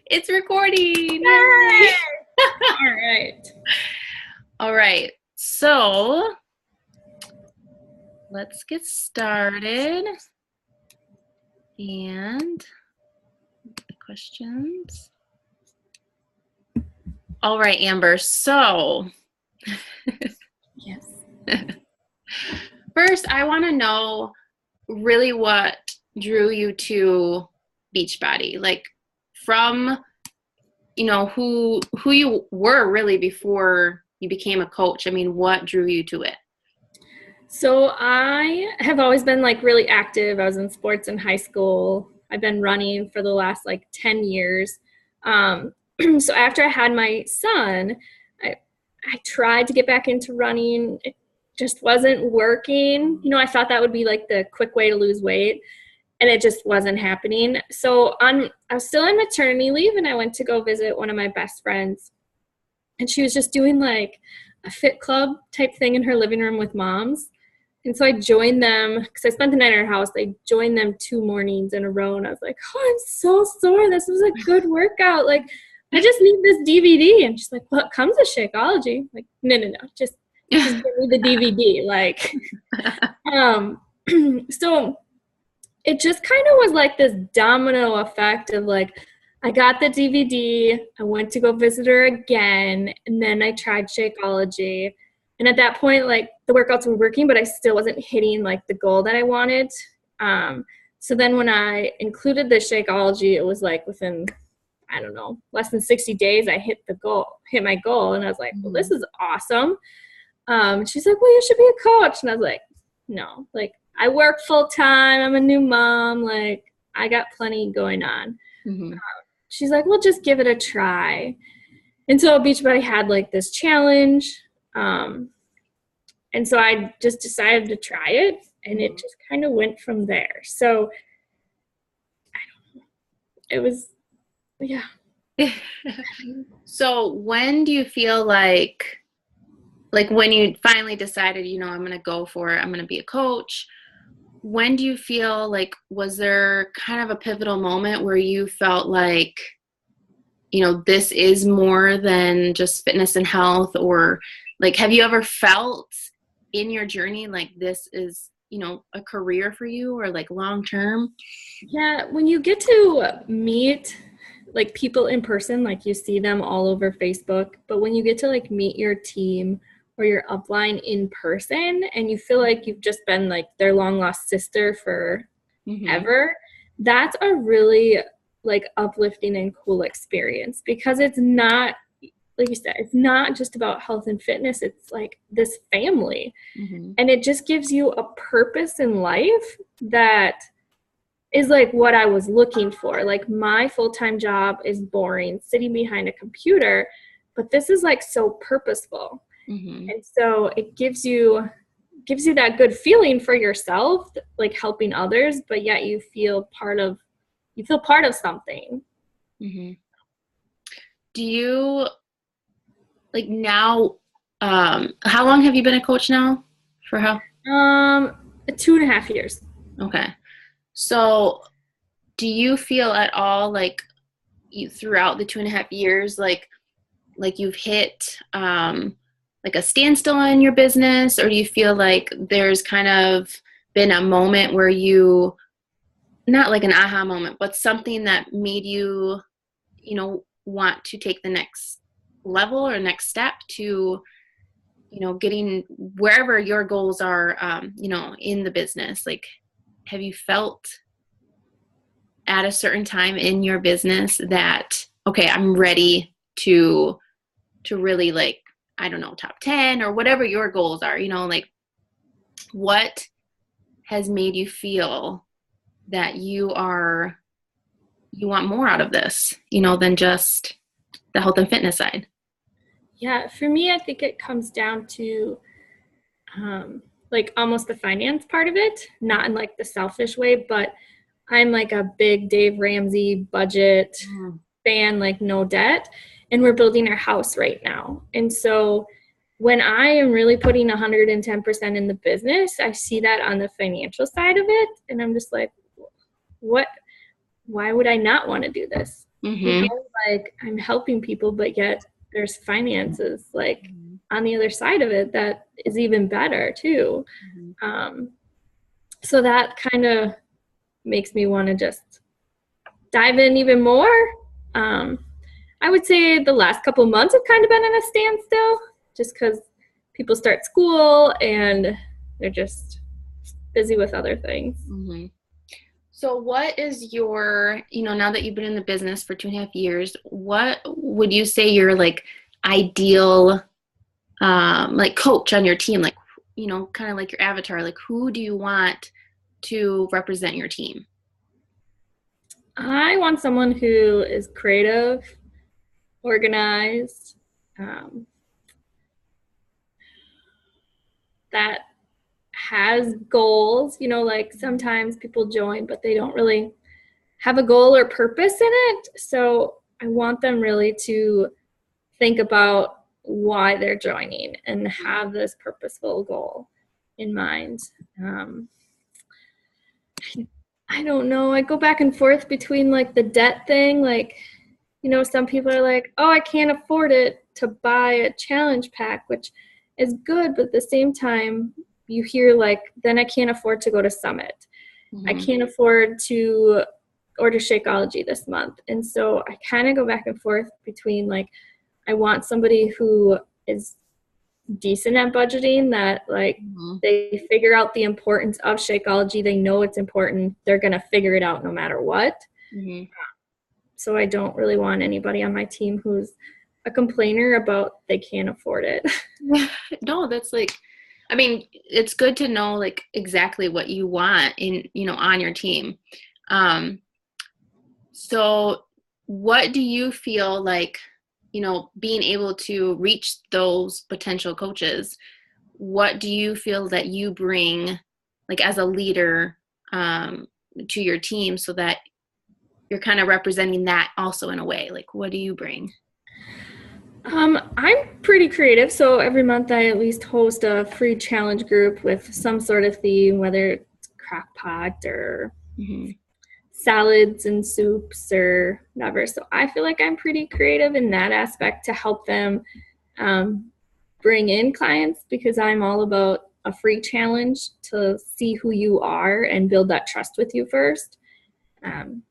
It's recording. Yay! All right. All right. So let's get started. And the questions. All right, Amber. So Yes. first, I want to know really what drew you to Beachbody, like from, who you were really before you became a coach. I mean, what drew you to it? So I have always been really active. I was in sports in high school. I've been running for the last 10 years. So after I had my son, I tried to get back into running. It just wasn't working. I thought that would be the quick way to lose weight, and it just wasn't happening. So I was still on maternity leave, and I went to go visit one of my best friends, and she was just doing a fit club type thing in her living room with moms. And so I joined them because I spent the night at her house. I joined them 2 mornings in a row, and I was like, oh, I'm so sore. This was a good workout. I just need this DVD. And she's like, well, it comes with Shakeology. I'm like, no, just give me the DVD. So it just kind of was this domino effect of I got the DVD, I went to go visit her again, and then I tried Shakeology. And at that point, the workouts were working, but I still wasn't hitting the goal that I wanted. So then when I included the Shakeology, it was within, I don't know, less than 60 days, I hit my goal. And I was like, well, this is awesome. She's like, well, you should be a coach. And I was like, no, I work full time. I'm a new mom. I got plenty going on. Mm-hmm. She's like, well, just give it a try. And so Beachbody had this challenge. And so I just decided to try it, and it just kind of went from there. So I don't know. It was, yeah. So when do you feel like when you finally decided, I'm going to go for it, I'm going to be a coach, when do you feel was there kind of a pivotal moment where you felt this is more than just fitness and health, or have you ever felt in your journey this is, a career for you, or long term? Yeah, when you get to meet people in person, you see them all over Facebook, but when you get to meet your team or your upline in person, and you feel you've just been their long lost sister for ever, that's a really uplifting and cool experience, because it's not, like you said, it's not just about health and fitness. It's this family. And it just gives you a purpose in life that is what I was looking for. My full-time job is boring, sitting behind a computer, but this is so purposeful. And so it gives you that good feeling for yourself, helping others, but yet you feel part of something. Do you now, how long have you been a coach now? For how? 2.5 years. Okay. So do you feel at all you throughout the 2.5 years, you've hit a standstill in your business, or do you feel there's kind of been a moment where you, not an aha moment, but something that made you, want to take the next level or next step to, getting wherever your goals are, in the business? Have you felt at a certain time in your business that, okay, I'm ready to really I don't know, top 10 or whatever your goals are, what has made you feel that you want more out of this, than just the health and fitness side? Yeah, for me, I think it comes down to almost the finance part of it, not in the selfish way, but I'm a big Dave Ramsey budget fan, no debt, and we're building our house right now. And so when I am really putting 110% in the business, I see that on the financial side of it, and I'm just why would I not want to do this? Mm-hmm. You know, like I'm helping people, but yet there's finances like on the other side of it that is even better too. Um, so that kind of makes me want to just dive in even more. Um, I would say the last couple of months have kind of been in a standstill just because people start school and they're just busy with other things. Mm-hmm. So what is your, now that you've been in the business for 2.5 years, what would you say your like ideal like coach on your team, like, kind of like your avatar, like who do you want to represent your team? I want someone who is creative, organized, um, that has goals. You know, like sometimes people join, but they don't really have a goal or purpose in it. So I want them really to think about why they're joining and have this purposeful goal in mind. I don't know. I go back and forth between like the debt thing. Like, you know, some people are like, oh, I can't afford it to buy a challenge pack, which is good. But at the same time, you hear like, then I can't afford to go to Summit. I Mm-hmm. can't afford to order Shakeology this month. And so I kind of go back and forth between like, I want somebody who is decent at budgeting, that like Mm-hmm. they figure out the importance of Shakeology. They know it's important. They're going to figure it out no matter what. Mm-hmm. So I don't really want anybody on my team who's a complainer about they can't afford it. No, that's like, I mean, it's good to know like exactly what you want on your team. Um, so what do you feel like, being able to reach those potential coaches, what do you feel that you bring like as a leader to your team so that you're kind of representing that also in a way? Like, what do you bring? I'm pretty creative, so every month I at least host a free challenge group with some sort of theme, whether it's crock pot or Mm-hmm. salads and soups or whatever. So I feel like I'm pretty creative in that aspect to help them um, bring in clients, because I'm all about a free challenge to see who you are and build that trust with you first. Um,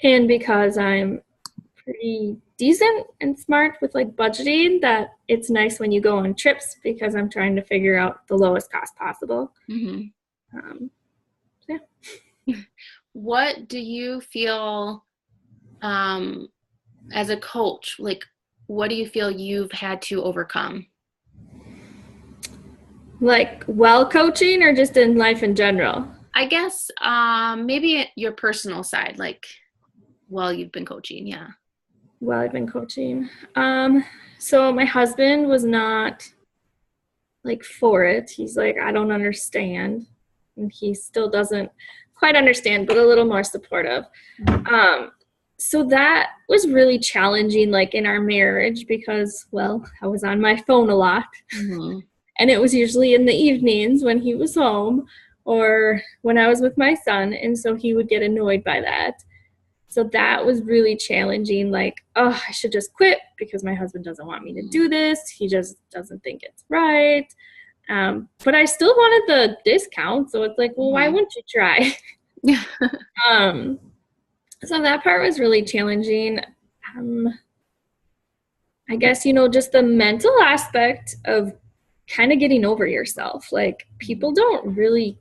and because I'm pretty decent and smart with like budgeting, that it's nice when you go on trips because I'm trying to figure out the lowest cost possible. Mm-hmm. Yeah. What do you feel as a coach, like what do you feel you've had to overcome? Like well coaching or just in life in general? I guess maybe your personal side, like while you've been coaching, yeah. Well, I've been coaching. So my husband was not like for it. He's like, I don't understand. And he still doesn't quite understand, but a little more supportive. So that was really challenging, like in our marriage, because, well, I was on my phone a lot. Mm-hmm. And it was usually in the evenings when he was home or when I was with my son. And so he would get annoyed by that. So that was really challenging. Like, oh, I should just quit because my husband doesn't want me to do this. He just doesn't think it's right. But I still wanted the discount. So it's like, well, why wouldn't you try? Yeah. So that part was really challenging. I guess, you know, just the mental aspect of kind of getting over yourself. Like, people don't really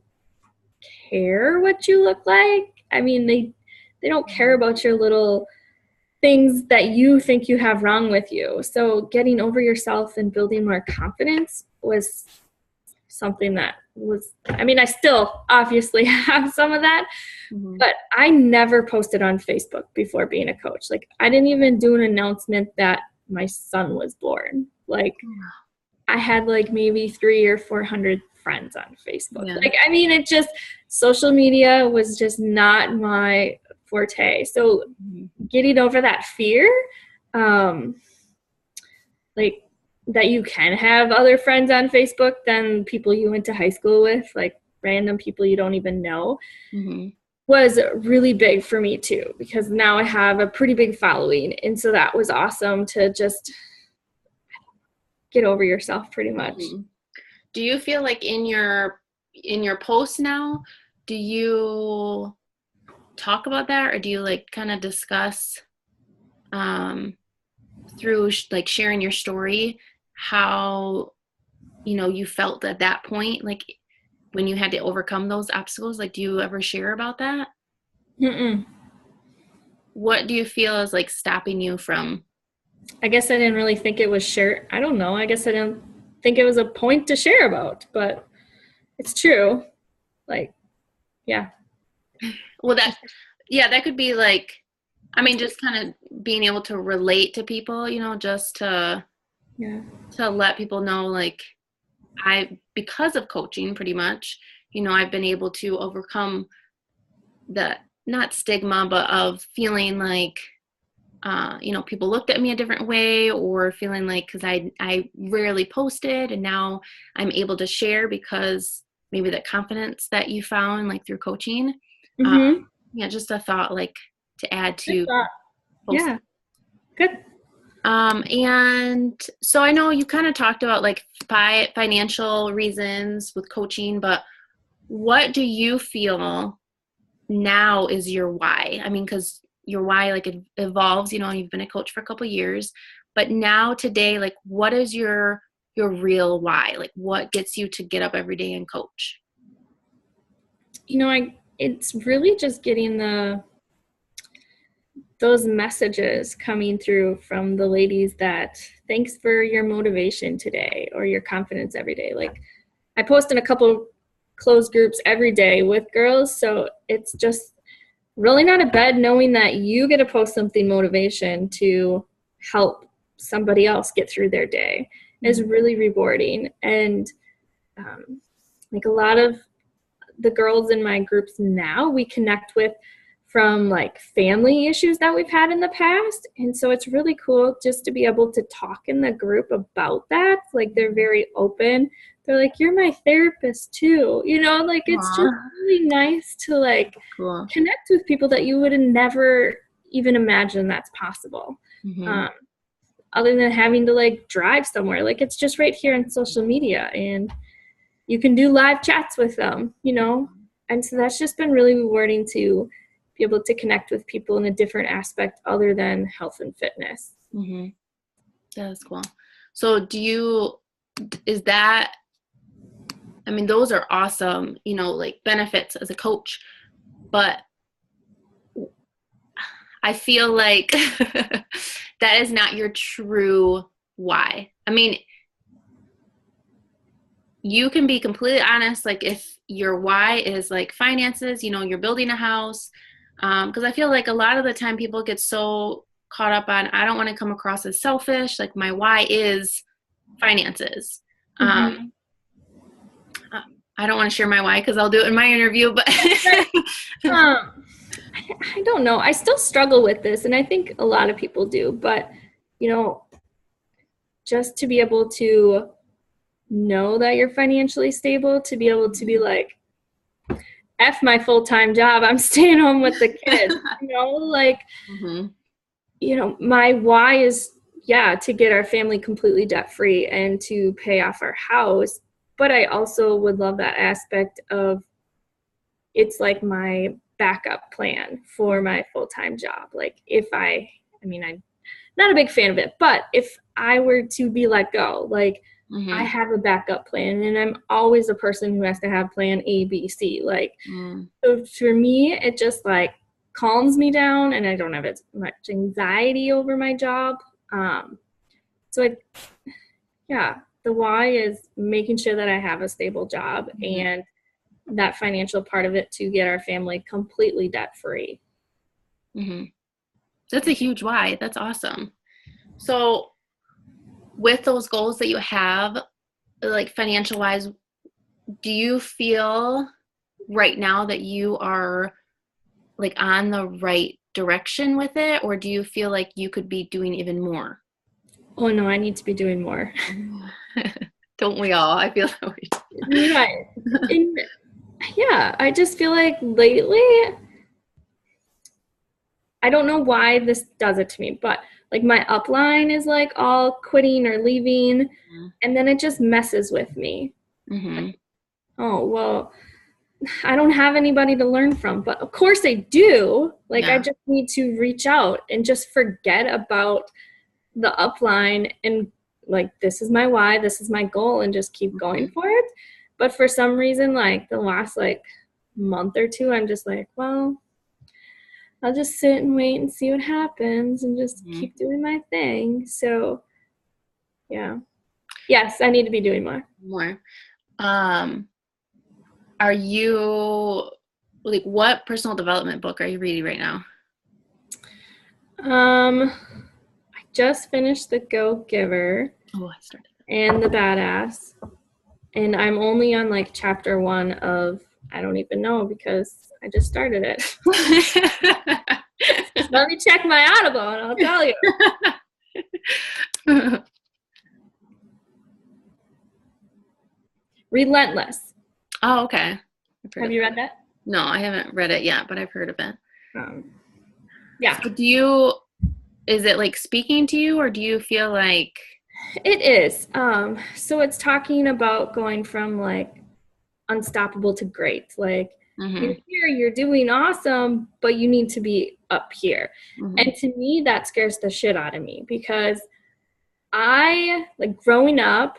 care what you look like. I mean, they don't care about your little things that you think you have wrong with you. So getting over yourself and building more confidence was something that was, I mean, I still obviously have some of that, but I never posted on Facebook before being a coach. Like, I didn't even do an announcement that my son was born. Like, I had like maybe 300 or 400 friends on Facebook. Yeah. Like, I mean, it just, social media was just not my forte. So getting over that fear, like that you can have other friends on Facebook than people you went to high school with, like random people you don't even know. was really big for me too, because now I have a pretty big following. And so that was awesome to just get over yourself pretty much. Mm-hmm. Do you feel like in your posts now, do you talk about that, or do you like kind of discuss through like sharing your story how you felt at that point, like when you had to overcome those obstacles? Like, do you ever share about that? Mm-mm. What do you feel is like stopping you from? I guess I didn't really think it was I don't know. I guess I didn't think it was a point to share about, but it's true. Like, yeah. Well, that could be like, I mean, just kind of being able to relate to people, just to let people know, like, because of coaching pretty much, I've been able to overcome the, not stigma, but of feeling like, people looked at me a different way, or feeling like, because I rarely posted, and now I'm able to share because maybe the confidence that you found like through coaching. Mm-hmm. Yeah, just a thought like to add to. Yeah, good. And so I know you kind of talked about like financial reasons with coaching, but what do you feel now is your why? I mean, because your why, like, it evolves, you've been a coach for a couple of years, but now today, like, what is your real why? Like, what gets you to get up every day and coach? It's really just getting those messages coming through from the ladies that, thanks for your motivation today, or your confidence every day. Like, I post in a couple closed groups every day with girls, so it's just rolling out of bed knowing that you get to post something motivation to help somebody else get through their day is really rewarding. And like, a lot of the girls in my groups now we connect with from like family issues that we've had in the past. And so it's really cool just to be able to talk in the group about that. Like, they're very open. They're like, you're my therapist too. Like, it's just really nice to like connect with people that you would have never even imagined that's possible. Other than having to like drive somewhere, like, it's just right here on social media, and you can do live chats with them, and so that's just been really rewarding to be able to connect with people in a different aspect other than health and fitness. Mm-hmm. That's cool. So is that, I mean, those are awesome, like benefits as a coach, but I feel like that is not your true why. I mean, you can be completely honest, like, if your why is like finances, you're building a house, because I feel like a lot of the time people get so caught up on, I don't want to come across as selfish, like my why is finances. I don't want to share my why because I'll do it in my interview, but I don't know. I still struggle with this, and I think a lot of people do, but just to be able to know that you're financially stable, to be able to be like, F my full-time job, I'm staying home with the kids, like, my why is, to get our family completely debt-free and to pay off our house. But I also would love that aspect of, it's like my backup plan for my full-time job. Like, I'm not a big fan of it, but if I were to be let go, like, I have a backup plan, and I'm always a person who has to have plan A, B, C. Like, so for me, it just like calms me down, and I don't have as much anxiety over my job. The why is making sure that I have a stable job and that financial part of it to get our family completely debt free. That's a huge why. That's awesome. So with those goals that you have, like financial wise, do you feel right now that you are like on the right direction with it, or do you feel like you could be doing even more? Oh no, I need to be doing more. Don't we all? I feel that way. Right. I just feel like lately I don't know why this does it to me, but like my upline is like all quitting or leaving, and then it just messes with me. Mm-hmm. Oh, well, I don't have anybody to learn from, but of course I do. Like, I just need to reach out and just forget about the upline and like, this is my why, this is my goal, and just keep going for it. But for some reason, like the last like month or two, I'm just like, well, I'll just sit and wait and see what happens and just keep doing my thing. So yeah. Yes, I need to be doing more. Are you, like, what personal development book are you reading right now? I just finished The Go-Giver. Oh, I started. And The Badass. And I'm only on like chapter 1 of, I don't even know because I just started it. Let me check my Audible and I'll tell you. Relentless. Oh, okay. Have you read that? No, I haven't read it yet, but I've heard of it. Yeah. So is it like speaking to you, or do you feel like? It is. So it's talking about going from like unstoppable to great. Like, you're here, you're doing awesome, but you need to be up here. And to me, that scares the shit out of me because I, like, growing up,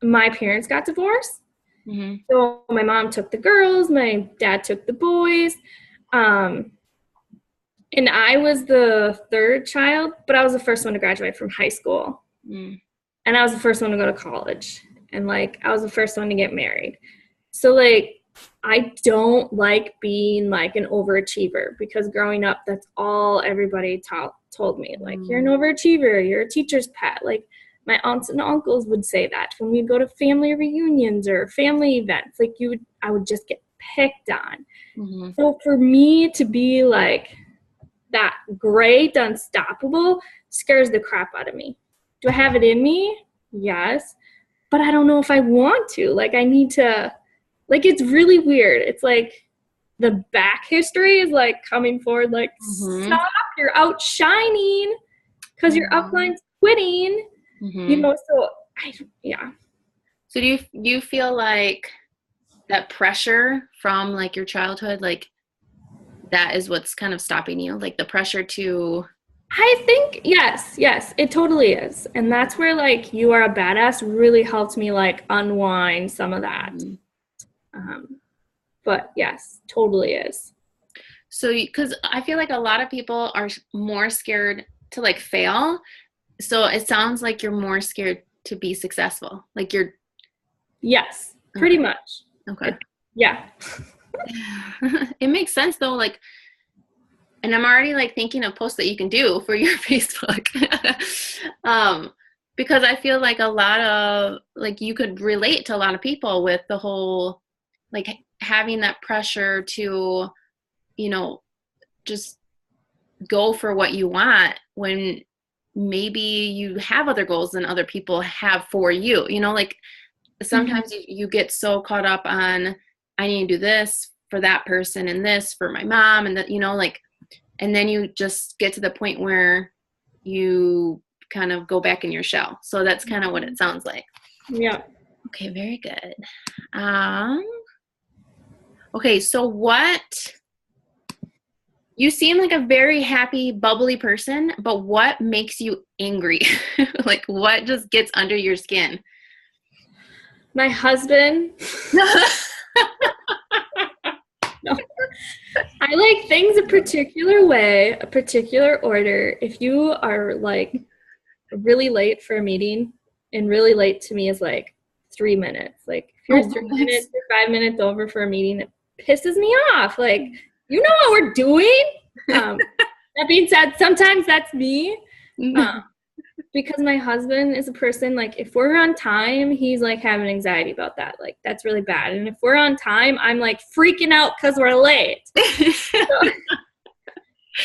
my parents got divorced. So my mom took the girls, my dad took the boys. And I was the third child, but I was the first one to graduate from high school. And I was the first one to go to college. And like, I was the first one to get married. So like, I don't like being like an overachiever because growing up, that's all everybody told me. Like, you're an overachiever, you're a teacher's pet. Like, my aunts and uncles would say that when we'd go to family reunions or family events, like I would just get picked on. So for me to be like that great, unstoppable, scares the crap out of me. Do I have it in me? Yes. But I don't know if I want to. Like, I need to, like, it's really weird. It's like the back history is like coming forward, like, stop, you're outshining because your upline's quitting. You know, so So do you feel like that pressure from like your childhood, like that is what's kind of stopping you, like the pressure to? I think yes, it totally is. And that's where like You Are a Badass really helped me like unwind some of that. But yes, totally is. So, because I feel like a lot of people are more scared to like fail. So it sounds like you're more scared to be successful. Like you're. Yes, pretty much. Okay. Yeah. It makes sense though. Like, and I'm already like thinking of posts that you can do for your Facebook. Because I feel like a lot of like, you could relate to a lot of people with the whole, like having that pressure to, you know, just go for what you want when maybe you have other goals than other people have for you, you know, like sometimes you get so caught up on, I need to do this for that person and this for my mom and that, you know, like, and then you just get to the point where you kind of go back in your shell. So that's kind of what it sounds like. Yeah. Okay, very good. Okay, so you seem like a very happy, bubbly person, but what makes you angry? Like, what just gets under your skin? My husband. No. I like things a particular way, a particular order. If you are like really late for a meeting, and really late to me is like 3 minutes. Like if you're 3 minutes or 5 minutes over for a meeting, it pisses me off. Like, you know what we're doing? That being said, sometimes that's me. Because my husband is a person, like, if we're on time, he's, like, having anxiety about that. Like, that's really bad. And if we're on time, I'm, like, freaking out because we're late. So,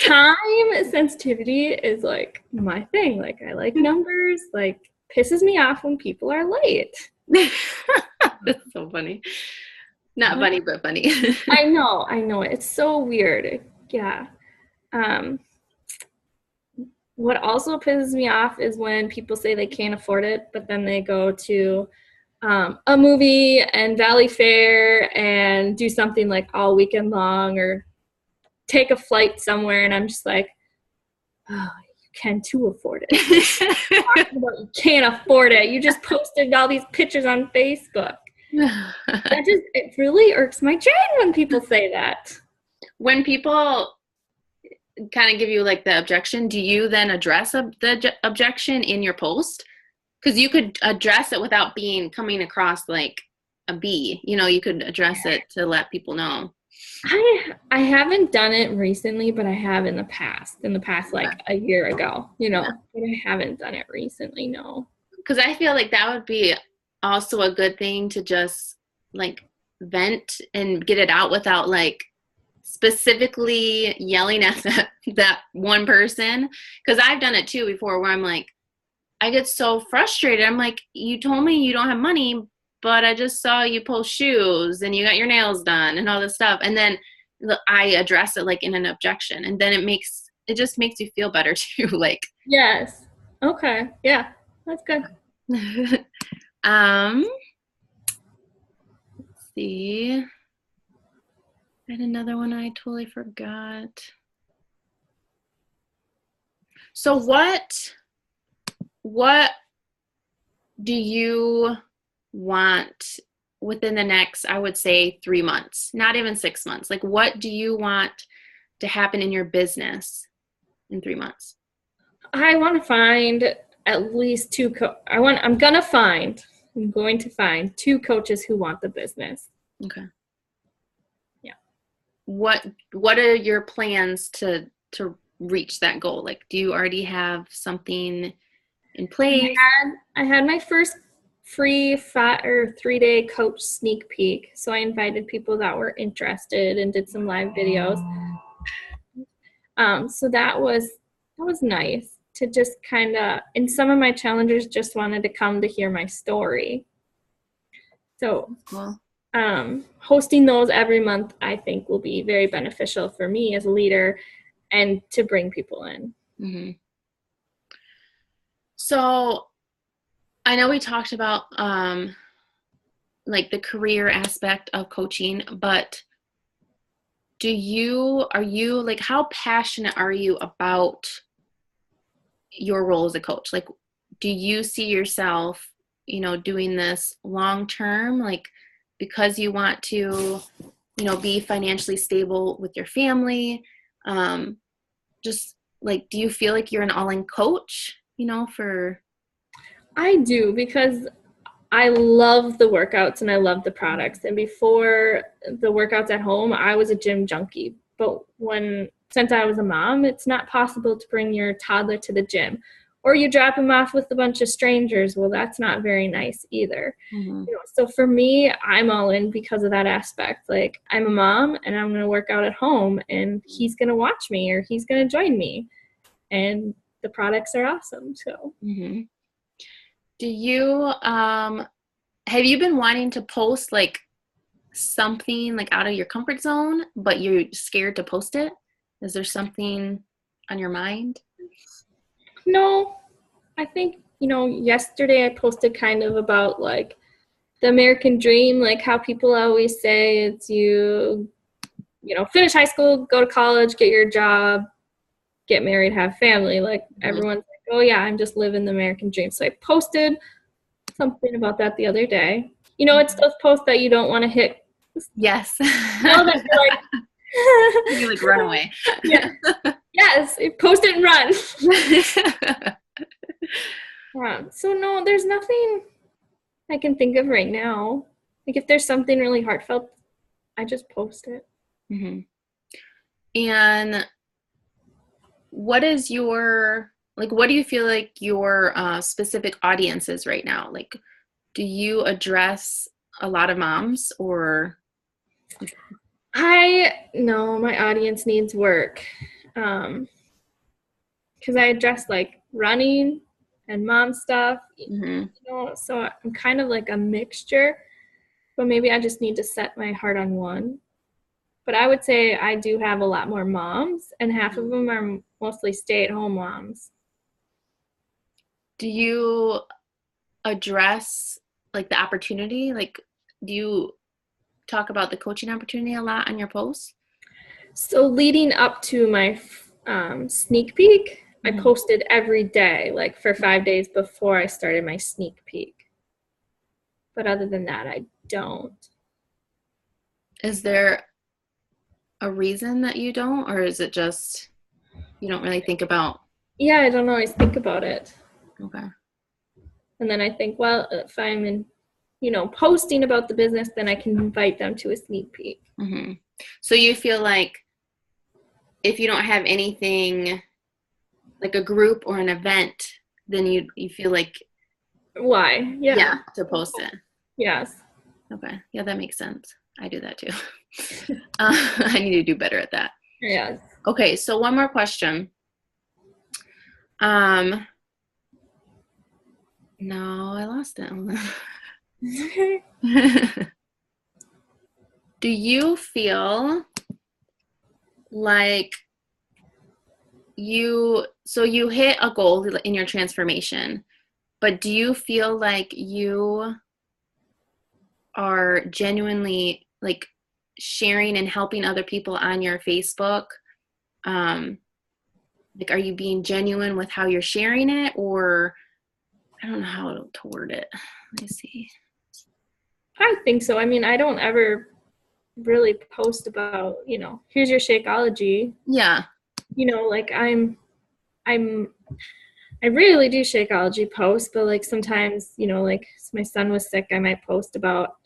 time sensitivity is, like, my thing. Like, I like numbers. Like, pisses me off when people are late. That's so funny. Not funny, but funny. I know. It's so weird. Yeah. Um, what also pisses me off is when people say they can't afford it, but then they go to a movie and Valley Fair and do something like all weekend long or take a flight somewhere, and I'm just like, oh, you can too afford it. You can't afford it. You just posted all these pictures on Facebook. It really irks my brain when people say that. When people kind of give you like the objection, do you then address the objection in your post? Because you could address it without coming across like a B. You could address it to let people know. I haven't done it recently, but I have in the past like a year ago, but I haven't done it recently, no. Because I feel like that would be also a good thing to just like vent and get it out without like specifically yelling at that one person. Because I've done it too before where I'm like, I get so frustrated. I'm like, you told me you don't have money, but I just saw you post shoes and you got your nails done and all this stuff. And then I address it like in an objection, and then it just makes you feel better too. Like, yes. Okay. Yeah, that's good. Let's see. I had another one I totally forgot. So what do you want within the next, I would say 3 months, not even 6 months? Like, what do you want to happen in your business in 3 months? I want to find at least I'm going to find 2 coaches who want the business. Okay. Yeah. What are your plans to reach that goal? Like, do you already have something in place? I had my first free 3-day coach sneak peek. So I invited people that were interested and did some live videos. So that was nice to just kind of, and some of my challengers just wanted to come to hear my story. So cool. Hosting those every month, I think, will be very beneficial for me as a leader and to bring people in. Mm-hmm. So I know we talked about like the career aspect of coaching, but are you like, how passionate are you about your role as a coach? Like, do you see yourself, doing this long term, like because you want to, be financially stable with your family? Just like, do you feel like you're an all-in coach, I do, because I love the workouts and I love the products. And before the workouts at home, I was a gym junkie. But since I was a mom, it's not possible to bring your toddler to the gym, or you drop him off with a bunch of strangers. Well, that's not very nice either. Mm-hmm. So for me, I'm all in because of that aspect. Like, I'm a mom and I'm going to work out at home, and he's going to watch me or he's going to join me. And the products are awesome. So. Mm-hmm. Do you, have you been wanting to post like something like out of your comfort zone, but you're scared to post it? Is there something on your mind? No, I think, yesterday I posted kind of about like the American dream, like how people always say it's finish high school, go to college, get your job, get married, have family. Like, everyone's like, oh yeah, I'm just living the American dream. So I posted something about that the other day. It's those posts that you don't want to hit. Yes. That you're like, you like run away. Yeah. Yes, post it and run. So no, there's nothing I can think of right now. Like, if there's something really heartfelt, I just post it. Mm-hmm. And what do you feel like your specific audience is right now? Like, do you address a lot of moms, or? No, my audience needs work. Because I address like running and mom stuff, so I'm kind of like a mixture, but maybe I just need to set my heart on one. But I would say I do have a lot more moms, and half of them are mostly stay-at-home moms. Do you address like the opportunity? Like, do you talk about the coaching opportunity a lot on your posts? So leading up to my sneak peek, I posted every day, like for 5 days before I started my sneak peek. But other than that, I don't. Is there a reason that you don't, or is it just you don't really think about? Yeah, I don't always think about it. Okay. And then I think, well, if I'm posting about the business, then I can invite them to a sneak peek. Mm-hmm. So you feel like if you don't have anything like a group or an event, then you feel like why? Yeah. To post it. Yes. Okay. Yeah, that makes sense. I do that too. I need to do better at that. Yes. Okay, so one more question. No, I lost it. Do you feel like you hit a goal in your transformation, but do you feel like you are genuinely like sharing and helping other people on your Facebook? Like, are you being genuine with how you're sharing it, or I don't know how to word it. Let me see. I think so. I mean, I don't ever really post about, here's your Shakeology. Yeah. Like I rarely do Shakeology posts, but like sometimes, like my son was sick, I might post about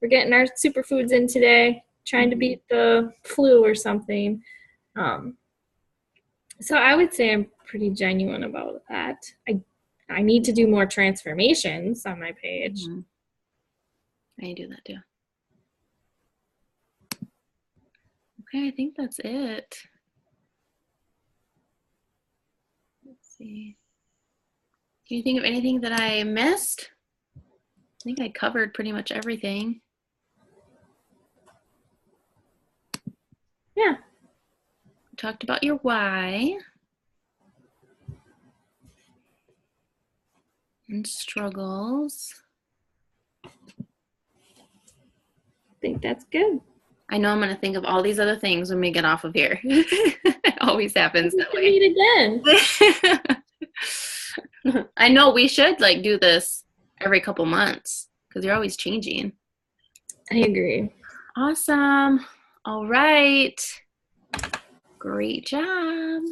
we're getting our superfoods in today, trying to beat the flu or something. So I would say I'm pretty genuine about that. I need to do more transformations on my page. I do that too. Okay, I think that's it. Let's see. Do you think of anything that I missed? I think I covered pretty much everything. Yeah. We talked about your why and struggles. I think that's good. I know I'm going to think of all these other things when we get off of here. It always happens that way. Meet again. I know we should like do this every couple months because you're always changing. I agree. Awesome. All right. Great job.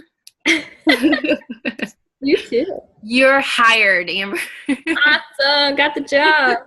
You too. You're hired, Amber. Awesome. Got the job.